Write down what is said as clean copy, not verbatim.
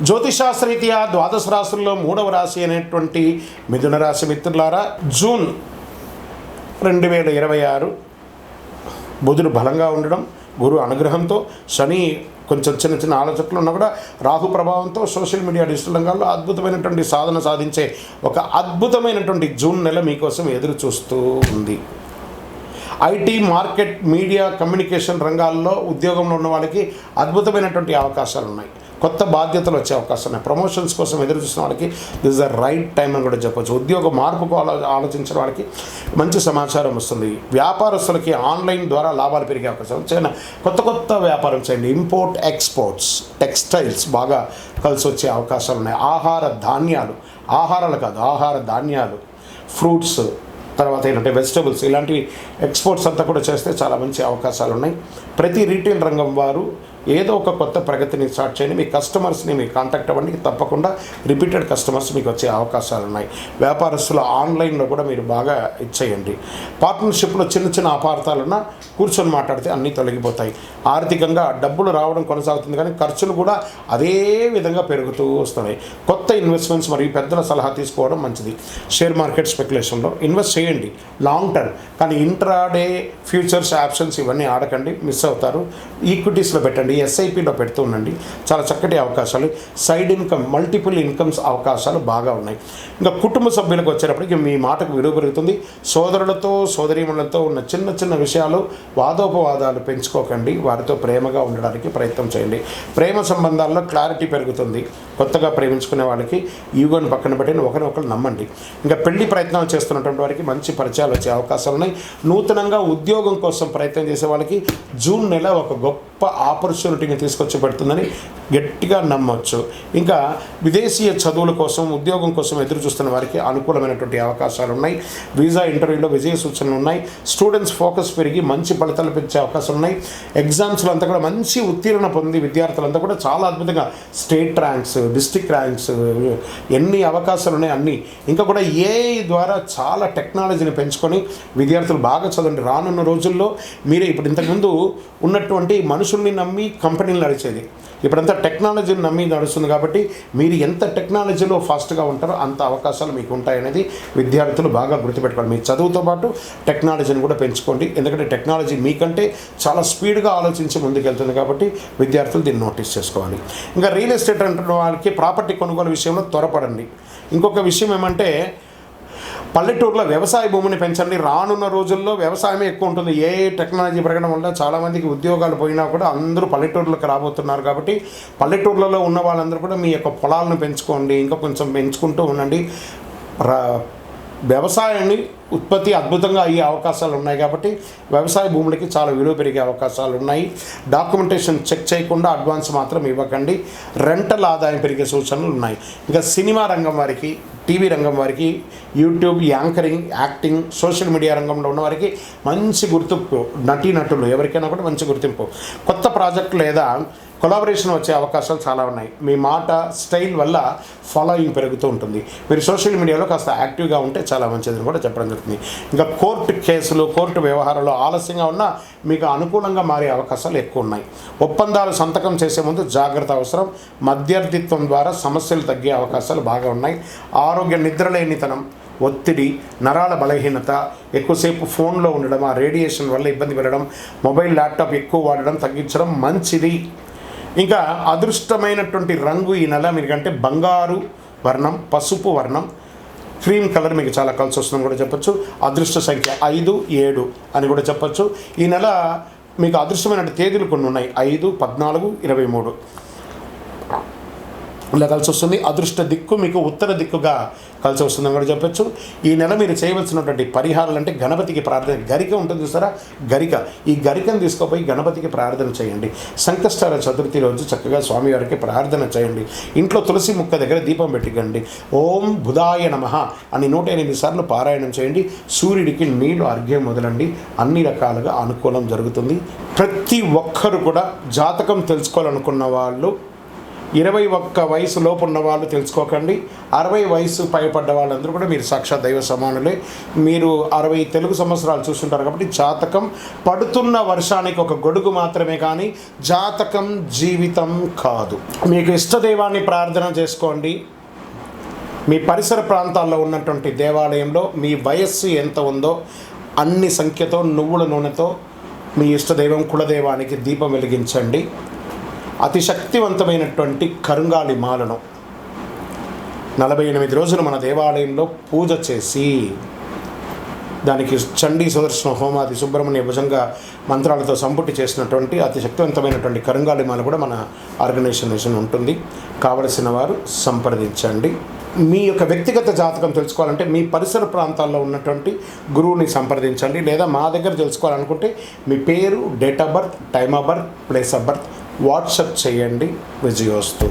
జ్యోతిషాస్త్రరీత్యా ద్వాదశ రాశుల్లో 3వ రాశి అనేటువంటి మిథున రాశి మిత్రులారా, జూన్ 2026 బుధుడు బలంగా ఉండడం, గురు అనుగ్రహంతో, శని కొంచెం చిన్న చిన్న ఆలోచనలు ఉన్నా కూడా రాహు ప్రభావంతో సోషల్ మీడియా డిజిటల్ రంగాల్లో అద్భుతమైనటువంటి సాధన సాధించే ఒక అద్భుతమైనటువంటి జూన్ నెల మీకోసం ఎదురు చూస్తూ ఉంది. ఐటీ, మార్కెట్, మీడియా, కమ్యూనికేషన్ రంగాల్లో ఉద్యోగంలో ఉన్న వాళ్ళకి అద్భుతమైనటువంటి అవకాశాలు ఉన్నాయి. కొత్త బాధ్యతలు వచ్చే అవకాశం ఉన్నాయి. ప్రమోషన్స్ కోసం ఎదురు చూసిన వాళ్ళకి this is the right time అని కూడా చెప్పొచ్చు. ఉద్యోగ మార్పుకు ఆలోచించిన వాళ్ళకి మంచి సమాచారం వస్తుంది. వ్యాపారస్తులకి ఆన్లైన్ ద్వారా లాభాలు పెరిగే అవకాశం. చిన్న కొత్త వ్యాపారం చేయండి. ఇంపోర్ట్, ఎక్స్పోర్ట్స్, టెక్స్టైల్స్ బాగా కలిసి వచ్చే అవకాశాలు ఉన్నాయి. ఆహార ధాన్యాలు, ఫ్రూట్స్, తర్వాత ఏంటంటే వెజిటబుల్స్, ఇలాంటి ఎక్స్పోర్ట్స్ అంతా కూడా చేస్తే చాలా మంచి అవకాశాలు ఉన్నాయి. ప్రతి రీటైల్ రంగం వారు ఏదో ఒక కొత్త ప్రగతిని స్టార్ట్ చేయండి. మీ కస్టమర్స్ని మీరు కాంటాక్ట్ అవ్వండి. తప్పకుండా రిపీటెడ్ కస్టమర్స్ మీకు వచ్చే అవకాశాలు ఉన్నాయి. వ్యాపారస్తుల ఆన్లైన్లో కూడా మీరు బాగా ఇచ్చేయండి. పార్ట్నర్షిప్లో చిన్న చిన్న అపార్థాలున్నా కూర్చొని మాట్లాడితే అన్నీ తొలగిపోతాయి. ఆర్థికంగా డబ్బులు రావడం కొనసాగుతుంది, కానీ ఖర్చులు కూడా అదే విధంగా పెరుగుతూ వస్తున్నాయి. కొత్త ఇన్వెస్ట్మెంట్స్ మరియు పెద్దల సలహా తీసుకోవడం మంచిది. షేర్ మార్కెట్ స్పెక్యులేషన్లో ఇన్వెస్ట్ చేయండి లాంగ్ టర్మ్, కానీ ఇంట్రాడే ఫ్యూచర్స్, ఆప్షన్స్ ఇవన్నీ ఆడకండి, మిస్ అవుతారు. ఈక్విటీస్లో పెట్టండి, ఎస్ఐపిలో పెడుతూ ఉండండి. చాలా చక్కటి అవకాశాలు. సైడ్ ఇన్కమ్, మల్టిపుల్ ఇన్కమ్స్ అవకాశాలు బాగా ఉన్నాయి. ఇంకా కుటుంబ సభ్యులకు వచ్చేటప్పటికి మీ మాటకు విలువ పెరుగుతుంది. సోదరులతో, సోదరీమణులతో ఉన్న చిన్న చిన్న విషయాలు, వాదోపవాదాలు పెంచుకోకండి. వారితో ప్రేమగా ఉండడానికి ప్రయత్నం చేయండి. ప్రేమ సంబంధాల్లో క్లారిటీ పెరుగుతుంది. కొత్తగా ప్రేమించుకునే వాళ్ళకి ఈగోని పక్కన పెట్టి ఒకరినొకరు నమ్మండి. ఇంకా పెళ్లి ప్రయత్నాలు చేస్తున్నటువంటి వారికి మంచి పరిచయాలు వచ్చే అవకాశాలు ఉన్నాయి. నూతనంగా ఉద్యోగం కోసం ప్రయత్నం చేసే వాళ్ళకి జూన్ నెల ఒక గొప్ప ఆపర్చునిటీని తీసుకొచ్చి పెడుతుందని గట్టిగా నమ్మవచ్చు. ఇంకా విదేశీయ చదువుల కోసం, ఉద్యోగం కోసం ఎదురు చూస్తున్న వారికి అనుకూలమైనటువంటి అవకాశాలు ఉన్నాయి. వీసా ఇంటర్వ్యూలో విజయ సూచనలు ఉన్నాయి. స్టూడెంట్స్ ఫోకస్ పెరిగి మంచి ఫలితాలు పెంచే అవకాశం ఉన్నాయి. ఎగ్జామ్స్లో అంతా కూడా మంచి ఉత్తీర్ణ పొంది విద్యార్థులంతా కూడా చాలా అద్భుతంగా స్టేట్ ర్యాంక్స్, డిస్ట్రిక్ట్ ర్యాంక్స్, ఎన్ని అవకాశాలు ఉన్నాయి అన్నీ. ఇంకా కూడా ఏఐ ద్వారా చాలా టెక్నాలజీని పెంచుకొని విద్యార్థులు బాగా చదవండి. రానున్న రోజుల్లో మీరే ఇప్పుడు ఇంతకుముందు ఉన్నటువంటి మనుషుల్ని నమ్మి కంపెనీలు నడిచేది, ఇప్పుడంతా టెక్నాలజీని నమ్మి నడుస్తుంది. కాబట్టి మీరు ఎంత టెక్నాలజీలో ఫాస్ట్గా ఉంటారో అంత అవకాశాలు మీకు ఉంటాయనేది విద్యార్థులు బాగా గుర్తుపెట్టుకోవాలి. మీ చదువుతో పాటు టెక్నాలజీని కూడా పెంచుకోండి. ఎందుకంటే టెక్నాలజీ మీకంటే చాలా స్పీడ్గా ఆలోచించి ముందుకెళ్తుంది. కాబట్టి విద్యార్థులు దీన్ని నోటీస్ చేసుకోవాలి. ఇంకా రియల్ ఎస్టేట్ అంటున్న వాళ్ళకి ప్రాపర్టీ కొనుగోలు విషయంలో త్వరపడండి. ఇంకొక విషయం ఏమంటే, పల్లెటూరులో వ్యవసాయ భూమిని పెంచండి. రానున్న రోజుల్లో వ్యవసాయమే ఎక్కువ ఉంటుంది. ఏ టెక్నాలజీ పెరగడం వల్ల చాలామందికి ఉద్యోగాలు పోయినా కూడా అందరూ పల్లెటూరులకు రాబోతున్నారు. కాబట్టి పల్లెటూర్లలో ఉన్న వాళ్ళందరూ కూడా మీ యొక్క పొలాలను పెంచుకోండి. ఇంకా కొంచెం పెంచుకుంటూ ఉండండి. వ్యవసాయాన్ని ఉత్పత్తి అద్భుతంగా అయ్యే అవకాశాలు ఉన్నాయి. కాబట్టి వ్యవసాయ భూములకి చాలా విలువ పెరిగే అవకాశాలు ఉన్నాయి. డాక్యుమెంటేషన్ చెక్ చేయకుండా అడ్వాన్స్ మాత్రం ఇవ్వకండి. రెంటల్ ఆదాయం పెరిగే సూచనలు ఉన్నాయి. ఇంకా సినిమా రంగం వారికి, టీవీ రంగం వారికి, YouTube, anchoring, acting, social media రంగంలో ఉన్న వారికి మంచి గుర్తింపు. నటీనటులు ఎవరికైనా కూడా మంచి గుర్తింపు. కొత్త ప్రాజెక్ట్ లేదా కొలాబరేషన్ వచ్చే అవకాశాలు చాలా ఉన్నాయి. మీ మాట, స్టైల్ వల్ల ఫాలోయింగ్ పెరుగుతూ ఉంటుంది. మీరు సోషల్ మీడియాలో కాస్త యాక్టివ్గా ఉంటే చాలా మంచిదని కూడా చెప్పడం జరుగుతుంది. ఇంకా కోర్టు కేసులు, కోర్టు వ్యవహారాలు ఆలస్యంగా ఉన్నా మీకు అనుకూలంగా మారే అవకాశాలు ఎక్కువ ఉన్నాయి. ఒప్పందాలు సంతకం చేసే ముందు జాగ్రత్త అవసరం. మధ్యవర్తిత్వం ద్వారా సమస్యలు తగ్గే అవకాశాలు బాగా ఉన్నాయి. ఆరోగ్య, నిద్రలేనితనం, ఒత్తిడి, నరాల బలహీనత, ఎక్కువసేపు ఫోన్లో ఉండడం, ఆ రేడియేషన్ వల్ల ఇబ్బంది పడడం, మొబైల్, ల్యాప్టాప్ ఎక్కువ వాడడం తగ్గించడం మంచిది. ఇంకా అదృష్టమైనటువంటి రంగు ఈ నెల మీకంటే బంగారు వర్ణం, పసుపు వర్ణం, క్రీమ్ కలర్ మీకు చాలా కలిసి వస్తుందని కూడా చెప్పచ్చు. అదృష్ట సంఖ్య 5, 7 అని కూడా చెప్పచ్చు. ఈ నెల మీకు అదృష్టమైన తేదీలు కొన్ని ఉన్నాయి. 5, 14, 23 ఇలా కలిసి వస్తుంది. అదృష్ట దిక్కు మీకు ఉత్తర దిక్కుగా కలిసి వస్తుందని కూడా చెప్పచ్చు. ఈ నెల మీరు చేయవలసినటువంటి పరిహారాలు అంటే గణపతికి ప్రార్థన. గరిక ఉంటుంది చూసారా, గరిక. ఈ గరికను తీసుకుపోయి గణపతికి ప్రార్థన చేయండి. సంకష్టాల చతుర్థి రోజు చక్కగా స్వామివారికి ప్రార్థన చేయండి. ఇంట్లో తులసి ముక్క దగ్గర దీపం పెట్టికండి. ఓం బుధాయ నమః అని 108 సార్లు పారాయణం చేయండి. సూర్యుడికి నీళ్లు అర్ఘ్యం మొదలండి. అన్ని రకాలుగా అనుకూలం జరుగుతుంది. ప్రతి ఒక్కరు కూడా జాతకం తెలుసుకోవాలనుకున్న వాళ్ళు 21 వయసు లోపు ఉన్న వాళ్ళు తెలుసుకోకండి. 60 వయసు పైపడ్డ వాళ్ళందరూ కూడా మీరు సాక్షాత్ దైవ సమానులే. మీరు 60 తెలుగు సంవత్సరాలు చూస్తుంటారు కాబట్టి జాతకం పడుతున్న వర్షానికి ఒక గొడుగు మాత్రమే, కానీ జాతకం జీవితం కాదు. మీకు ఇష్టదైవాన్ని ప్రార్థన చేసుకోండి. మీ పరిసర ప్రాంతాల్లో ఉన్నటువంటి దేవాలయంలో మీ వయస్సు ఎంత ఉందో అన్ని సంఖ్యతో నువ్వుల నూనెతో మీ ఇష్టదైవం కులదైవానికి దీపం వెలిగించండి. అతి శక్తివంతమైనటువంటి కరుంగాలి మాలను 48 రోజులు మన దేవాలయంలో పూజ చేసి దానికి చండీ సుదర్శన హోమాది సుబ్రహ్మణ్య భుజంగ మంత్రాలతో సంపుటి చేసినటువంటి అతి శక్తివంతమైనటువంటి కరుంగాలి మాల కూడా మన ఆర్గనైజేషన్ ఉంటుంది. కావలసిన వారు సంప్రదించండి. మీ యొక్క వ్యక్తిగత జాతకం తెలుసుకోవాలంటే మీ పరిసర ప్రాంతాల్లో ఉన్నటువంటి గురువుని సంప్రదించండి. లేదా మా దగ్గర తెలుసుకోవాలనుకుంటే మీ పేరు, date of birth, time of birth, place of birth WhatsApp చేయండి. విజయోస్తు.